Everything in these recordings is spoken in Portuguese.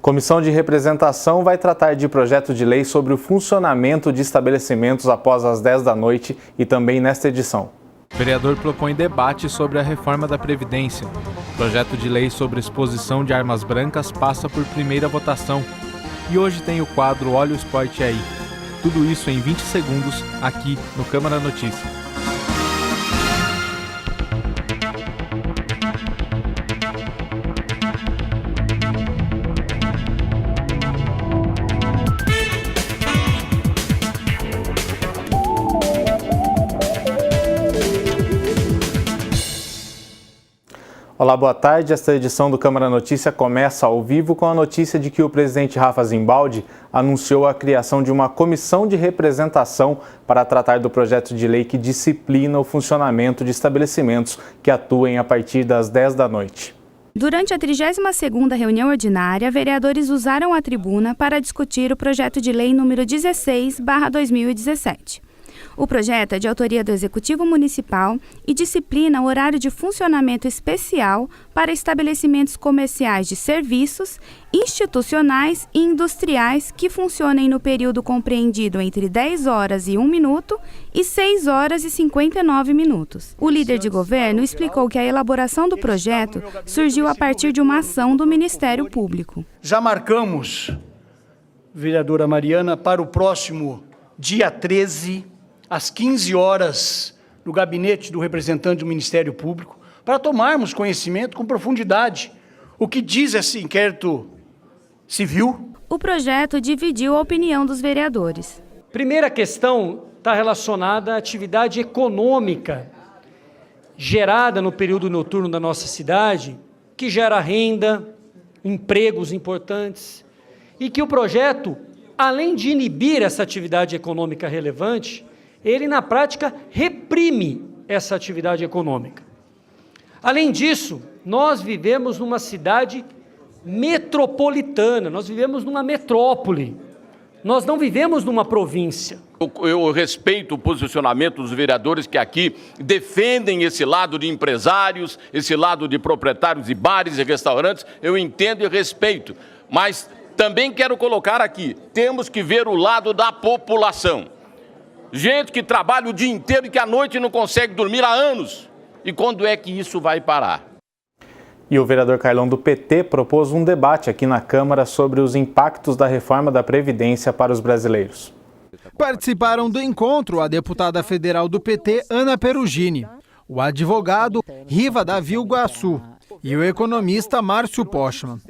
Comissão de Representação vai tratar de projeto de lei sobre o funcionamento de estabelecimentos após as 10 da noite e também nesta edição. O vereador propõe debate sobre a reforma da Previdência. O projeto de lei sobre exposição de armas brancas passa por primeira votação. E hoje tem o quadro Olha o Esporte Aí. Tudo isso em 20 segundos, aqui no Câmara Notícia. Olá, boa tarde. Esta edição do Câmara Notícia começa ao vivo com a notícia de que o presidente Rafa Zimbaldi anunciou a criação de uma comissão de representação para tratar do projeto de lei que disciplina o funcionamento de estabelecimentos que atuem a partir das 10 da noite. Durante a 32ª reunião ordinária, vereadores usaram a tribuna para discutir o projeto de lei número 16/2017. O projeto é de autoria do Executivo Municipal e disciplina o horário de funcionamento especial para estabelecimentos comerciais de serviços, institucionais e industriais que funcionem no período compreendido entre 10 horas e 1 minuto e 6 horas e 59 minutos. O líder de governo explicou que a elaboração do projeto surgiu a partir de uma ação do Ministério Público. Já marcamos, vereadora Mariana, para o próximo dia 13, às 15 horas, no gabinete do representante do Ministério Público, para tomarmos conhecimento com profundidade o que diz esse inquérito civil. O projeto dividiu a opinião dos vereadores. Primeira questão está relacionada à atividade econômica gerada no período noturno da nossa cidade, que gera renda, empregos importantes, e que o projeto, além de inibir essa atividade econômica relevante, ele, na prática, reprime essa atividade econômica. Além disso, nós vivemos numa cidade metropolitana, nós vivemos numa metrópole, nós não vivemos numa província. Eu respeito o posicionamento dos vereadores que aqui defendem esse lado de empresários, esse lado de proprietários de bares e restaurantes, eu entendo e respeito, mas também quero colocar aqui, temos que ver o lado da população. Gente que trabalha o dia inteiro e que à noite não consegue dormir há anos. E quando é que isso vai parar? E o vereador Carlão do PT propôs um debate aqui na Câmara sobre os impactos da reforma da Previdência para os brasileiros. Participaram do encontro a deputada federal do PT, Ana Perugini, o advogado Riva Davi Iguaçu e o economista Márcio Pochmann.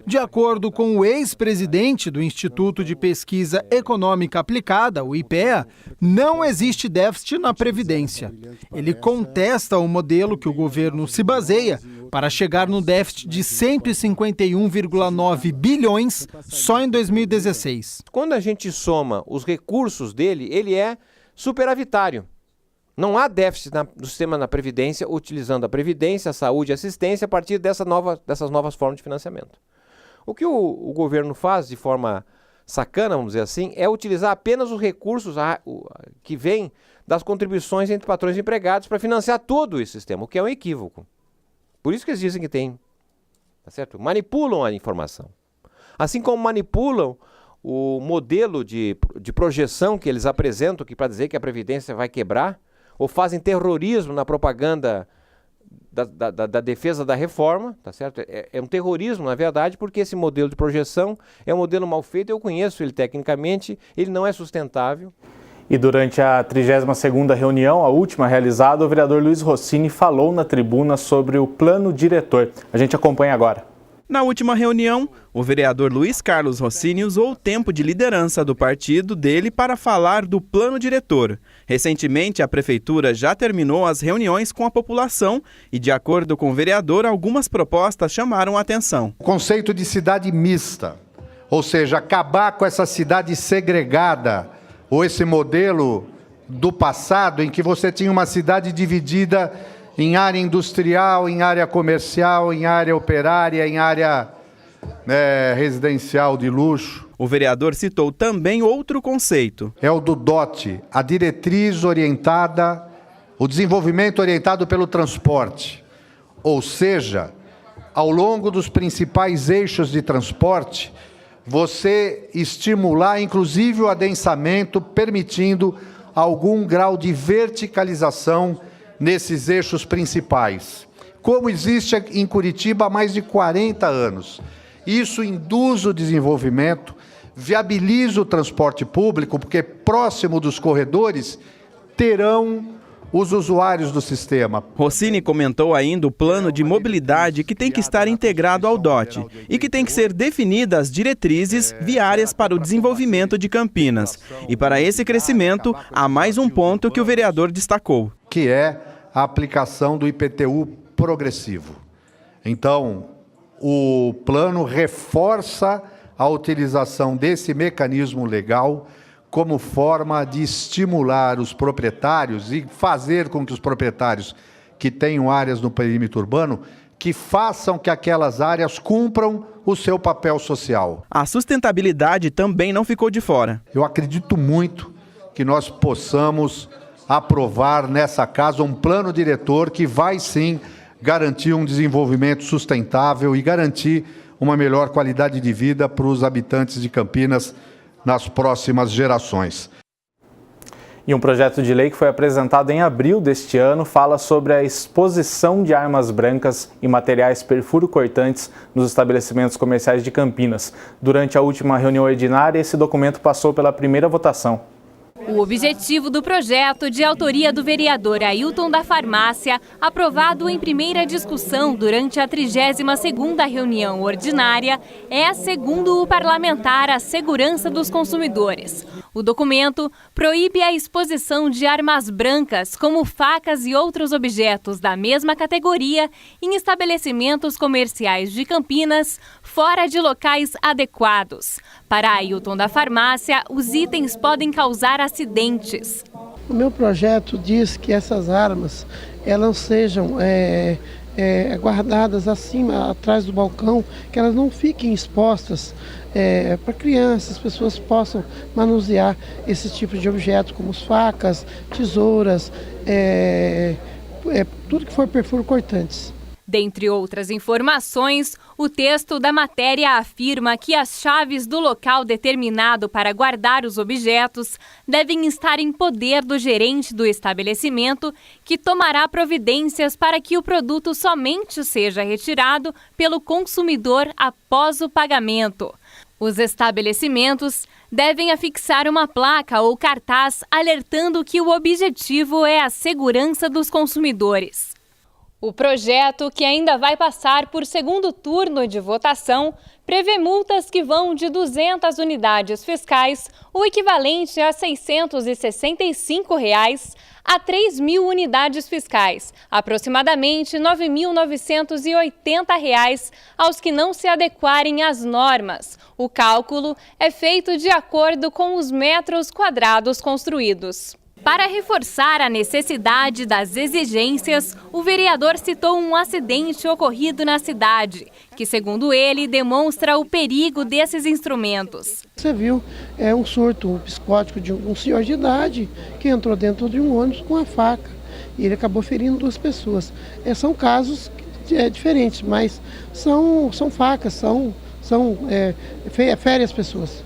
De acordo com o ex-presidente do Instituto de Pesquisa Econômica Aplicada, o IPEA, não existe déficit na Previdência. Ele contesta o modelo que o governo se baseia para chegar no déficit de 151,9 bilhões só em 2016. Quando a gente soma os recursos dele, ele é superavitário. Não há déficit do sistema da Previdência utilizando a Previdência, a saúde e a assistência a partir dessas novas formas de financiamento. O que o governo faz de forma sacana, vamos dizer assim, é utilizar apenas os recursos que vêm das contribuições entre patrões e empregados para financiar todo esse sistema, o que é um equívoco. Por isso que eles dizem que tem, tá certo? Manipulam a informação. Assim como manipulam o modelo de projeção que eles apresentam, que para dizer que a Previdência vai quebrar, ou fazem terrorismo na propaganda da defesa da reforma, tá certo? É um terrorismo, na verdade, porque esse modelo de projeção é um modelo mal feito, eu conheço ele tecnicamente, ele não é sustentável. E durante a 32ª reunião, a última realizada, o vereador Luiz Rossini falou na tribuna sobre o plano diretor. A gente acompanha agora. Na última reunião, o vereador Luiz Carlos Rossini usou o tempo de liderança do partido dele para falar do plano diretor. Recentemente, a prefeitura já terminou as reuniões com a população e, de acordo com o vereador, algumas propostas chamaram a atenção. O conceito de cidade mista, ou seja, acabar com essa cidade segregada, ou esse modelo do passado em que você tinha uma cidade dividida em área industrial, em área comercial, em área operária, em área residencial de luxo. O vereador citou também outro conceito. É o do DOT, a diretriz orientada, o desenvolvimento orientado pelo transporte. Ou seja, ao longo dos principais eixos de transporte, você estimular, inclusive, o adensamento, permitindo algum grau de verticalização nesses eixos principais, como existe em Curitiba há mais de 40 anos. Isso induz o desenvolvimento, viabiliza o transporte público, porque próximo dos corredores terão os usuários do sistema. Rossini comentou ainda o plano de mobilidade que tem que estar integrado ao DOT e que tem que ser definidas as diretrizes viárias para o desenvolvimento de Campinas. E para esse crescimento, há mais um ponto que o vereador destacou. Que é a aplicação do IPTU progressivo. Então, o plano reforça a utilização desse mecanismo legal como forma de estimular os proprietários e fazer com que os proprietários que tenham áreas no perímetro urbano, que façam que aquelas áreas cumpram o seu papel social. A sustentabilidade também não ficou de fora. Eu acredito muito que nós possamos aprovar nessa casa um plano diretor que vai sim garantir um desenvolvimento sustentável e garantir uma melhor qualidade de vida para os habitantes de Campinas nas próximas gerações. E um projeto de lei que foi apresentado em abril deste ano fala sobre a exposição de armas brancas e materiais perfuro-cortantes nos estabelecimentos comerciais de Campinas. Durante a última reunião ordinária, esse documento passou pela primeira votação. O objetivo do projeto, de autoria do vereador Ailton da Farmácia, aprovado em primeira discussão durante a 32ª reunião ordinária, é, segundo o parlamentar, a segurança dos consumidores. O documento proíbe a exposição de armas brancas, como facas e outros objetos da mesma categoria, em estabelecimentos comerciais de Campinas, fora de locais adequados. Para Ailton da Farmácia, os itens podem causar acidentes. O meu projeto diz que essas armas elas sejam guardadas acima, atrás do balcão, que elas não fiquem expostas para crianças, as pessoas possam manusear esses tipos de objetos, como facas, tesouras, tudo que for perfuro cortantes. Dentre outras informações, o texto da matéria afirma que as chaves do local determinado para guardar os objetos devem estar em poder do gerente do estabelecimento, que tomará providências para que o produto somente seja retirado pelo consumidor após o pagamento. Os estabelecimentos devem afixar uma placa ou cartaz alertando que o objetivo é a segurança dos consumidores. O projeto, que ainda vai passar por segundo turno de votação, prevê multas que vão de 200 unidades fiscais, o equivalente a R$ 665, a 3.000 unidades fiscais, aproximadamente R$ 9.980 aos que não se adequarem às normas. O cálculo é feito de acordo com os metros quadrados construídos. Para reforçar a necessidade das exigências, o vereador citou um acidente ocorrido na cidade, que, segundo ele, demonstra o perigo desses instrumentos. Você viu um surto psicótico de um senhor de idade que entrou dentro de um ônibus com a faca e ele acabou ferindo 2 pessoas. São casos diferentes, mas são facas, ferem as pessoas.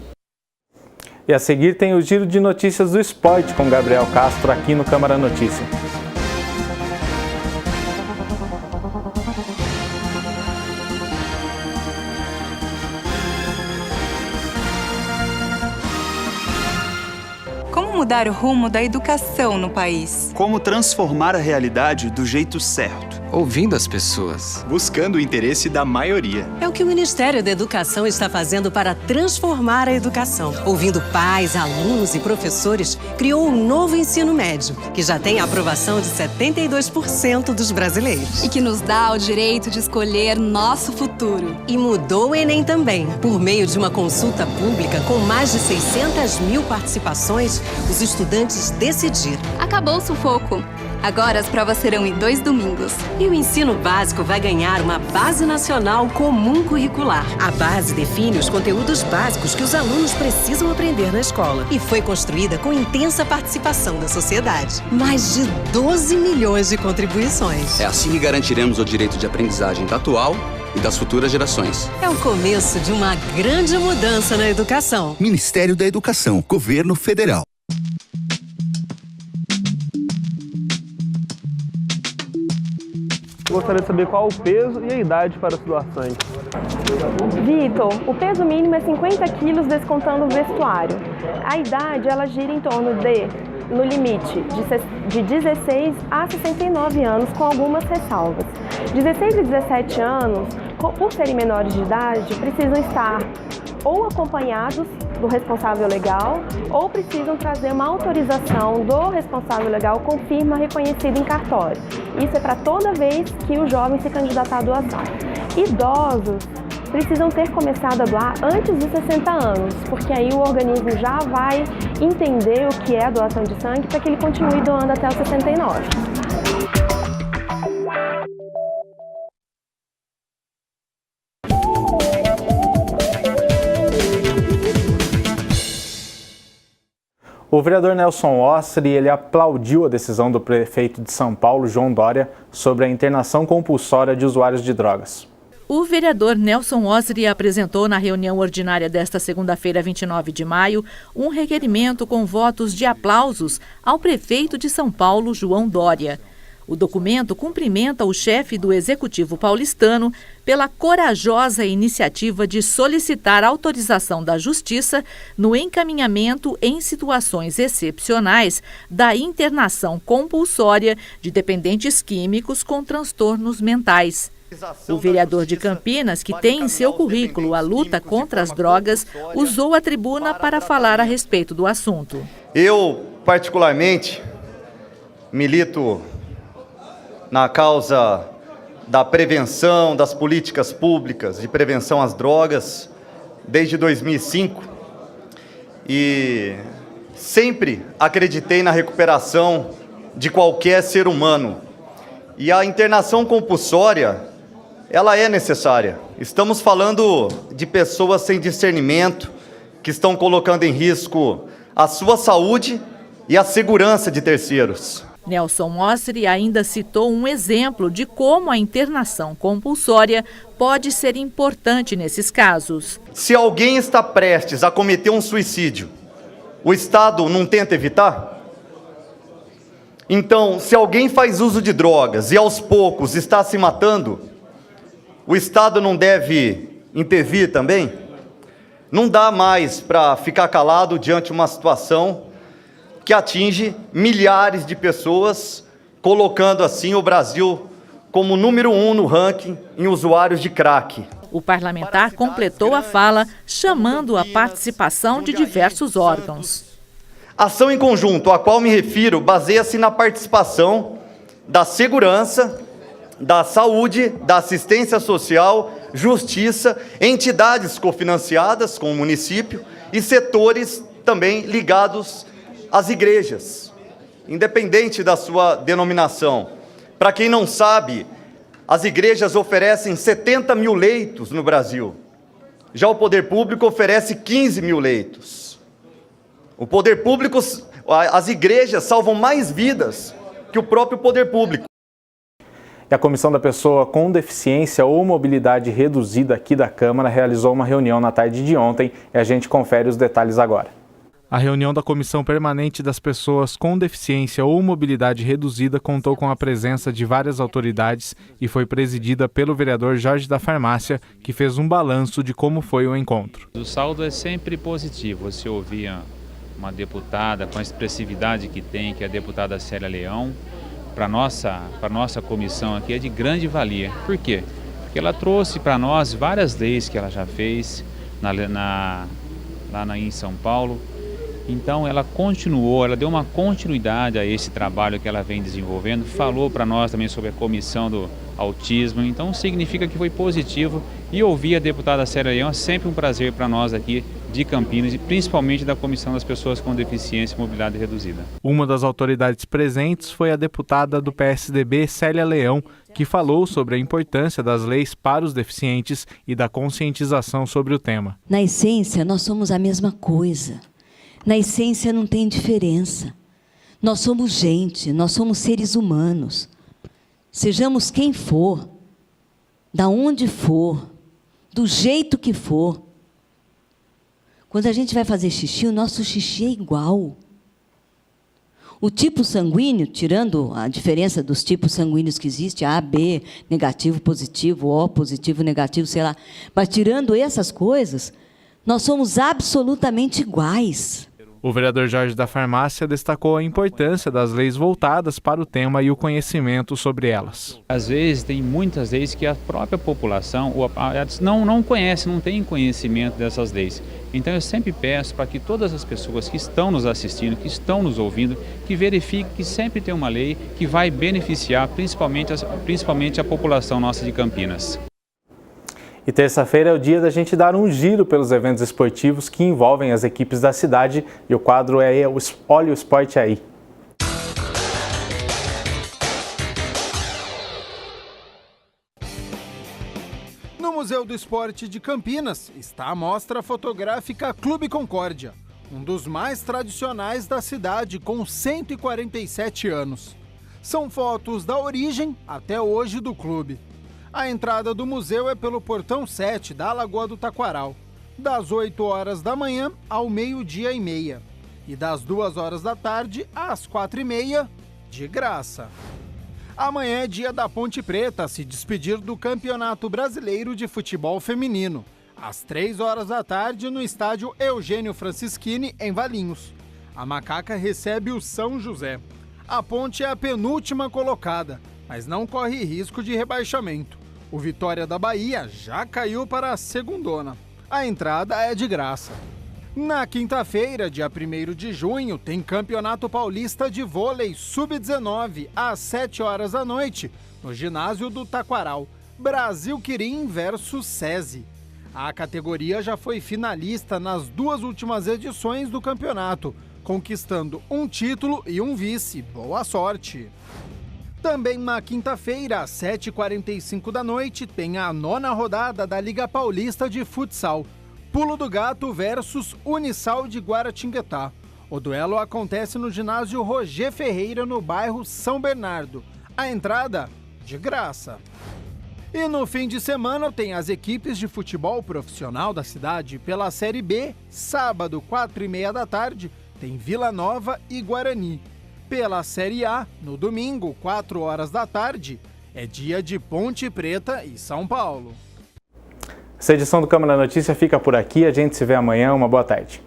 E a seguir tem o giro de notícias do esporte com Gabriel Castro aqui no Câmara Notícia. Como mudar o rumo da educação no país? Como transformar a realidade do jeito certo? Ouvindo as pessoas. Buscando o interesse da maioria. É o que o Ministério da Educação está fazendo para transformar a educação. Ouvindo pais, alunos e professores, criou um novo ensino médio, que já tem a aprovação de 72% dos brasileiros. E que nos dá o direito de escolher nosso futuro. E mudou o Enem também. Por meio de uma consulta pública com mais de 600.000 participações, os estudantes decidiram. Acabou o sufoco. Agora as provas serão em 2 domingos. E o ensino básico vai ganhar uma Base Nacional Comum Curricular. A base define os conteúdos básicos que os alunos precisam aprender na escola. E foi construída com intensa participação da sociedade. Mais de 12 milhões de contribuições. É assim que garantiremos o direito de aprendizagem da atual e das futuras gerações. É o começo de uma grande mudança na educação. Ministério da Educação, Governo Federal. Gostaria de saber qual o peso e a idade para se doar sangue. Vitor, o peso mínimo é 50 quilos descontando o vestuário. A idade, ela gira em torno no limite, de 16 a 69 anos, com algumas ressalvas. 16 e 17 anos, por serem menores de idade, precisam estar ou acompanhados do responsável legal ou precisam trazer uma autorização do responsável legal com firma reconhecida em cartório. Isso é para toda vez que o jovem se candidatar à doação. Idosos precisam ter começado a doar antes dos 60 anos, porque aí o organismo já vai entender o que é a doação de sangue para que ele continue doando até os 69. O vereador Nelson Ossri, ele aplaudiu a decisão do prefeito de São Paulo, João Dória, sobre a internação compulsória de usuários de drogas. O vereador Nelson Ossri apresentou na reunião ordinária desta segunda-feira, 29 de maio, um requerimento com votos de aplausos ao prefeito de São Paulo, João Dória. O documento cumprimenta o chefe do Executivo paulistano pela corajosa iniciativa de solicitar autorização da Justiça no encaminhamento em situações excepcionais da internação compulsória de dependentes químicos com transtornos mentais. O vereador de Campinas, que tem em seu currículo a luta contra as drogas, usou a tribuna para falar a respeito do assunto. Eu, particularmente, milito na causa da prevenção, das políticas públicas de prevenção às drogas desde 2005 e sempre acreditei na recuperação de qualquer ser humano. E a internação compulsória, ela é necessária. Estamos falando de pessoas sem discernimento, que estão colocando em risco a sua saúde e a segurança de terceiros. Nelson Ossri ainda citou um exemplo de como a internação compulsória pode ser importante nesses casos. Se alguém está prestes a cometer um suicídio, o Estado não tenta evitar? Então, se alguém faz uso de drogas e aos poucos está se matando, o Estado não deve intervir também? Não dá mais para ficar calado diante de uma situação que atinge milhares de pessoas, colocando assim o Brasil como número 1 no ranking em usuários de crack. O parlamentar completou a fala, chamando a participação de diversos órgãos. Ação em conjunto, a qual me refiro, baseia-se na participação da segurança, da saúde, da assistência social, justiça, entidades cofinanciadas com o município e setores também ligados às igrejas, independente da sua denominação. Para quem não sabe, as igrejas oferecem 70 mil leitos no Brasil. Já o poder público oferece 15 mil leitos. O poder público, as igrejas salvam mais vidas que o próprio poder público. E a Comissão da Pessoa com Deficiência ou Mobilidade Reduzida aqui da Câmara realizou uma reunião na tarde de ontem e a gente confere os detalhes agora. A reunião da Comissão Permanente das Pessoas com Deficiência ou Mobilidade Reduzida contou com a presença de várias autoridades e foi presidida pelo vereador Jorge da Farmácia, que fez um balanço de como foi o encontro. O saldo é sempre positivo. Você ouvia uma deputada com a expressividade que tem, que é a deputada Célia Leão, para nossa comissão aqui é de grande valia. Por quê? Porque ela trouxe para nós várias leis que ela já fez lá em São Paulo. Então ela deu uma continuidade a esse trabalho que ela vem desenvolvendo, falou para nós também sobre a comissão do autismo, então significa que foi positivo e ouvir a deputada Célia Leão é sempre um prazer para nós aqui de Campinas e principalmente da Comissão das Pessoas com Deficiência e Mobilidade Reduzida. Uma das autoridades presentes foi a deputada do PSDB, Célia Leão, que falou sobre a importância das leis para os deficientes e da conscientização sobre o tema. Na essência, nós somos a mesma coisa. Na essência não tem diferença. Nós somos gente, nós somos seres humanos. Sejamos quem for, da onde for, do jeito que for. Quando a gente vai fazer xixi, o nosso xixi é igual. O tipo sanguíneo, tirando a diferença dos tipos sanguíneos que existem, A, B, negativo, positivo, O, positivo, negativo, sei lá, mas tirando essas coisas, nós somos absolutamente iguais. O vereador Jorge da Farmácia destacou a importância das leis voltadas para o tema e o conhecimento sobre elas. Às vezes tem muitas leis que a própria população não conhece, não tem conhecimento dessas leis. Então eu sempre peço para que todas as pessoas que estão nos assistindo, que estão nos ouvindo, que verifiquem que sempre tem uma lei que vai beneficiar principalmente a população nossa de Campinas. E terça-feira é o dia da gente dar um giro pelos eventos esportivos que envolvem as equipes da cidade e o quadro é Olha o Esporte Aí. No Museu do Esporte de Campinas está a mostra fotográfica Clube Concórdia, um dos mais tradicionais da cidade com 147 anos. São fotos da origem até hoje do clube. A entrada do museu é pelo portão 7 da Lagoa do Taquaral, das 8 horas da manhã ao 12h30 e das 2 horas da tarde às 4h30, de graça. Amanhã é dia da Ponte Preta a se despedir do Campeonato Brasileiro de Futebol Feminino, às 3 horas da tarde no estádio Eugênio Francischini, em Valinhos. A Macaca recebe o São José. A Ponte é a penúltima colocada, mas não corre risco de rebaixamento. O Vitória da Bahia já caiu para a segundona. A entrada é de graça. Na quinta-feira, dia 1º de junho, tem Campeonato Paulista de Vôlei Sub-19, às 7 horas da noite, no ginásio do Taquaral. Brasil Quirim versus SESI. A categoria já foi finalista nas 2 últimas edições do campeonato, conquistando um título e um vice. Boa sorte! Também na quinta-feira, às 7h45 da noite, tem a 9ª rodada da Liga Paulista de Futsal. Pulo do Gato versus Unisal de Guaratinguetá. O duelo acontece no ginásio Roger Ferreira, no bairro São Bernardo. A entrada, de graça. E no fim de semana tem as equipes de futebol profissional da cidade pela Série B. Sábado, 4h30 da tarde, tem Vila Nova e Guarani. Pela Série A, no domingo, 4 horas da tarde, é dia de Ponte Preta e São Paulo. Essa edição do Câmara Notícia fica por aqui. A gente se vê amanhã. Uma boa tarde.